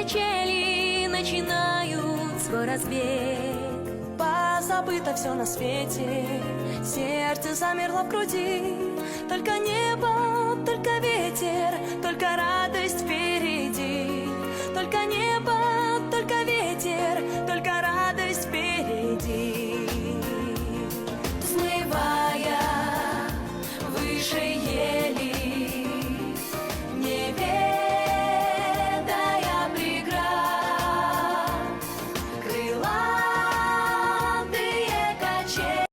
качели начинают свой разбег. Позабыто все на свете, сердце замерло в груди. Только небо, только ветер, только радость впереди.